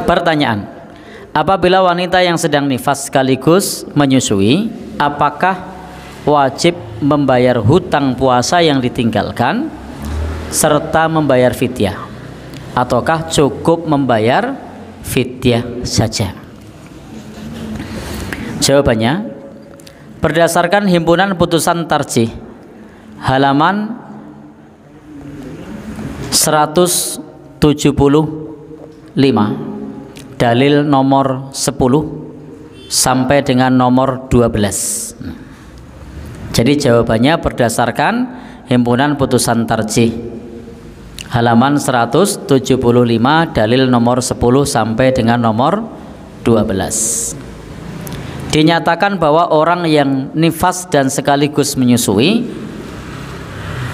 Pertanyaan, apabila wanita yang sedang nifas sekaligus menyusui, apakah wajib membayar hutang puasa yang ditinggalkan serta membayar fidyah, ataukah cukup membayar fidyah saja? Jawabannya, berdasarkan Himpunan Putusan Tarjih halaman 175, dalil nomor 10 sampai dengan nomor 12. Jadi jawabannya berdasarkan Himpunan Putusan Tarjih halaman 175, dalil nomor 10 sampai dengan nomor 12. Dinyatakan bahwa orang yang nifas dan sekaligus menyusui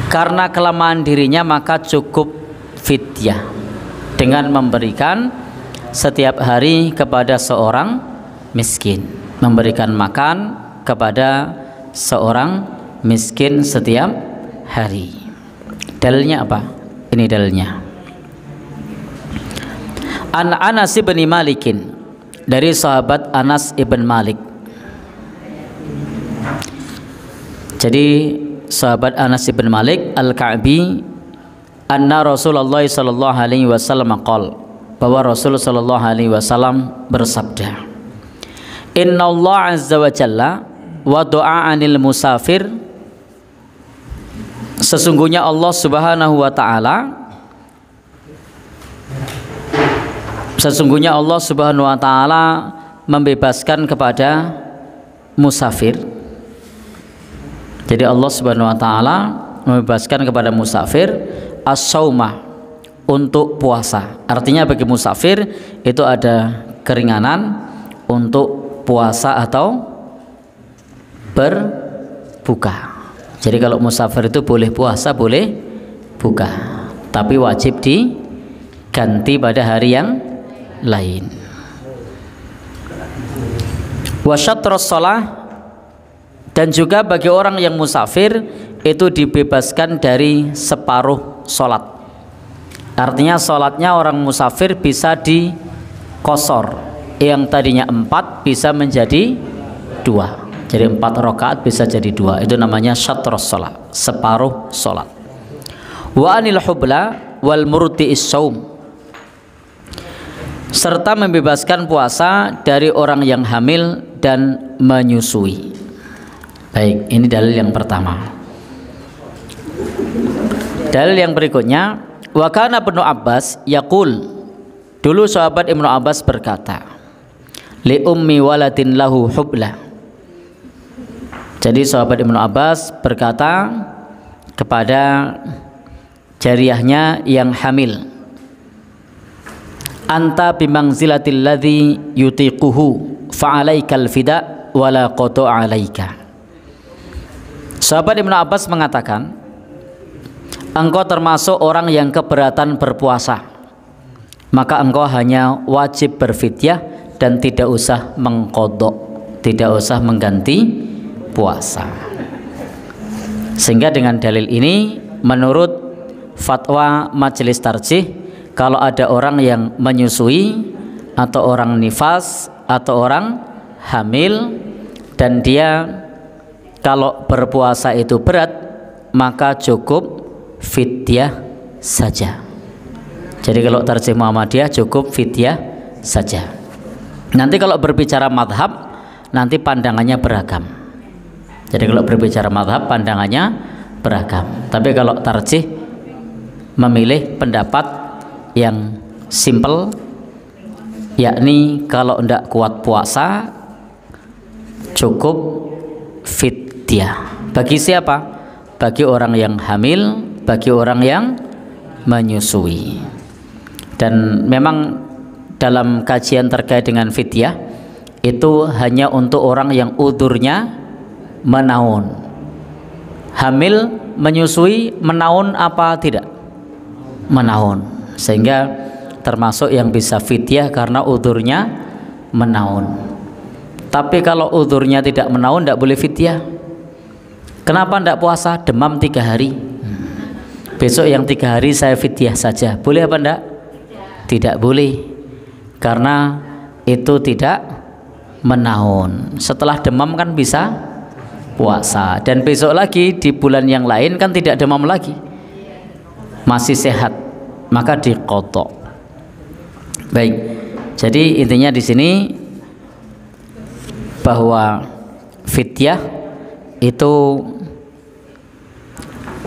karena kelemahan dirinya maka cukup fidyah dengan memberikan setiap hari kepada seorang miskin, memberikan makan kepada seorang miskin setiap hari. Dalilnya apa? Ini dalilnya. An Anas bin Malikin, dari sahabat Anas ibn Malik. Jadi sahabat Anas ibn Malik Al-Ka'bi, anna Rasulullah sallallahu alaihi wasallam qala, bahwa Rasul sallallahu alaihi wasallam bersabda, Inna Allah azza wa jalla wa du'a 'anil musafir, sesungguhnya Allah subhanahu wa ta'ala, sesungguhnya Allah subhanahu wa ta'ala membebaskan kepada musafir. Jadi Allah subhanahu wa ta'ala membebaskan kepada musafir as-saumah, untuk puasa. Artinya bagi musafir itu ada keringanan untuk puasa atau berbuka. Jadi kalau musafir itu boleh puasa, boleh buka, tapi wajib diganti pada hari yang lain. Wasyatrus shalah, dan juga bagi orang yang musafir itu dibebaskan dari separuh sholat. Artinya sholatnya orang musafir bisa dikosor, yang tadinya 4 bisa menjadi 2. Jadi 4 rakaat bisa jadi 2. Itu namanya syatrus shalah, separuh sholat. Wa anil hubla wal murti'is saum, serta membebaskan puasa dari orang yang hamil dan menyusui. Baik, ini dalil yang pertama. Dalil yang berikutnya, wa kana Ibnu Abbas yaqul, dulu sahabat Ibnu Abbas berkata, li ummi waladin lahu hubla. Jadi sahabat Ibnu Abbas berkata kepada jariyahnya yang hamil, anta bimangzilatil ladzi yutiquhu fa'alaikal fida wala qata 'alaika. Sahabat Ibnu Abbas mengatakan, engkau termasuk orang yang keberatan berpuasa, maka engkau hanya wajib berfidyah dan tidak usah mengqadha, tidak usah mengganti puasa. Sehingga dengan dalil ini, menurut fatwa Majelis Tarjih, kalau ada orang yang menyusui atau orang nifas atau orang hamil dan dia kalau berpuasa itu berat, maka cukup fidyah saja. Jadi kalau Tarjih Muhammadiyah cukup fidyah saja. Nanti kalau berbicara madhab, nanti pandangannya beragam. Jadi kalau berbicara madhab, pandangannya beragam. Tapi kalau Tarjih memilih pendapat yang simple, yakni kalau tidak kuat puasa cukup fidyah. Bagi siapa? Bagi orang yang hamil, bagi orang yang menyusui. Dan memang dalam kajian terkait dengan fidyah itu hanya untuk orang yang udurnya menaun. Hamil, menyusui, menaun apa tidak? Menaun. Sehingga termasuk yang bisa fidyah karena udurnya menaun. Tapi kalau udurnya tidak menaun, tidak boleh fidyah. Kenapa tidak puasa? Demam 3 hari. Besok yang 3 hari saya fidyah saja. Boleh apa enggak? Tidak boleh. karena itu tidak menaun. Setelah demam kan bisa puasa, dan besok lagi di bulan yang lain kan tidak demam lagi, masih sehat, maka diqadha. Baik, jadi intinya di sini bahwa fidyah itu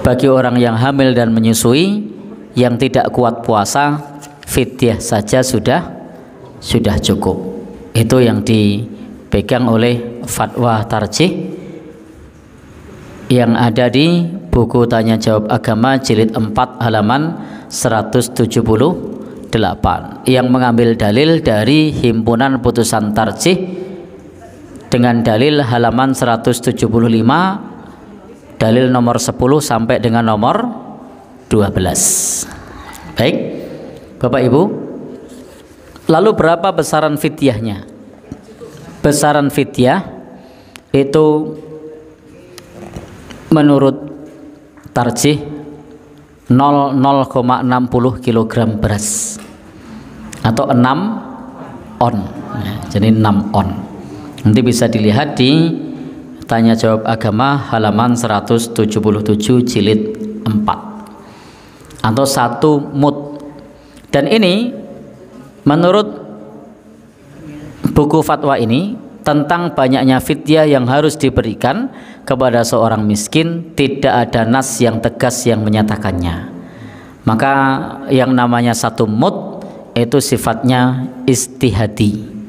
bagi orang yang hamil dan menyusui yang tidak kuat puasa, fidyah saja sudah cukup. Itu yang dipegang oleh fatwa tarjih yang ada di buku Tanya Jawab Agama jilid 4 halaman 178, yang mengambil dalil dari Himpunan Putusan Tarjih dengan dalil halaman 175, dalil nomor 10 sampai dengan nomor 12. Baik, Bapak Ibu, lalu berapa besaran fidyahnya? Besaran fidyah itu menurut tarjih 0,60 kg beras atau 6 on, jadi 6 on. Nanti bisa dilihat di Tanya Jawab Agama halaman 177 jilid 4, atau 1 mud. Dan ini menurut buku fatwa ini tentang banyaknya fidyah yang harus diberikan kepada seorang miskin, tidak ada nas yang tegas yang menyatakannya. Maka yang namanya 1 mud itu sifatnya istihadi.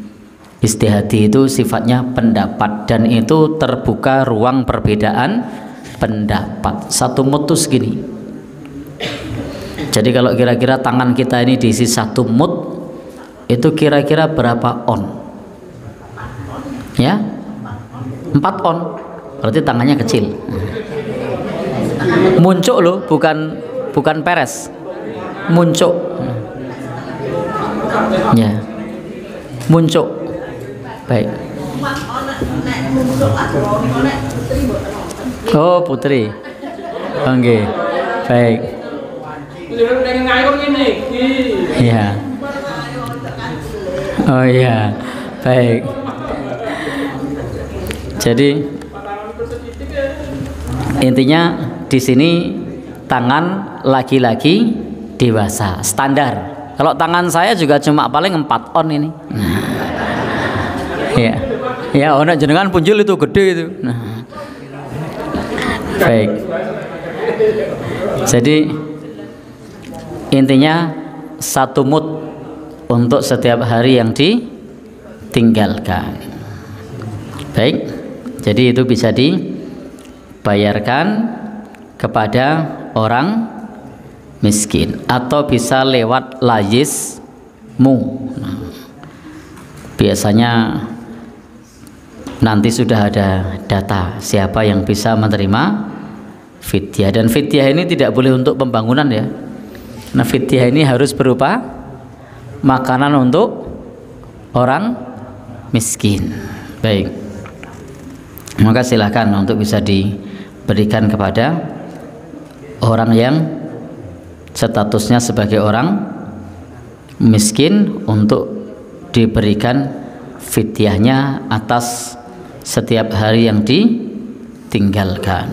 Istihadi itu sifatnya pendapat, dan itu terbuka ruang perbedaan pendapat. 1 mud itu segini. Jadi kalau kira-kira tangan kita ini diisi 1 mud, itu kira-kira berapa on? Ya, 4 on. Berarti tangannya kecil. Muncuk loh, bukan peres. Muncuk. Ya. Muncuk. Baik. Oh, putri. Oke. Baik. Iya. Oh iya. Baik. Jadi intinya di sini tangan laki-laki dewasa standar. Kalau tangan saya juga cuma paling 4 on ini. Ya, ya, ono jenengan punjul itu gede itu. Baik. Jadi intinya 1 mud untuk setiap hari yang ditinggalkan. Baik. Jadi itu bisa dibayarkan kepada orang miskin atau bisa lewat layismu. Biasanya nanti sudah ada data siapa yang bisa menerima fidyah, dan fidyah ini tidak boleh untuk pembangunan ya. Nah, fidyah ini harus berupa makanan untuk orang miskin. Baik, maka silakan untuk bisa diberikan kepada orang yang statusnya sebagai orang miskin untuk diberikan fidyahnya atas setiap hari yang ditinggalkan.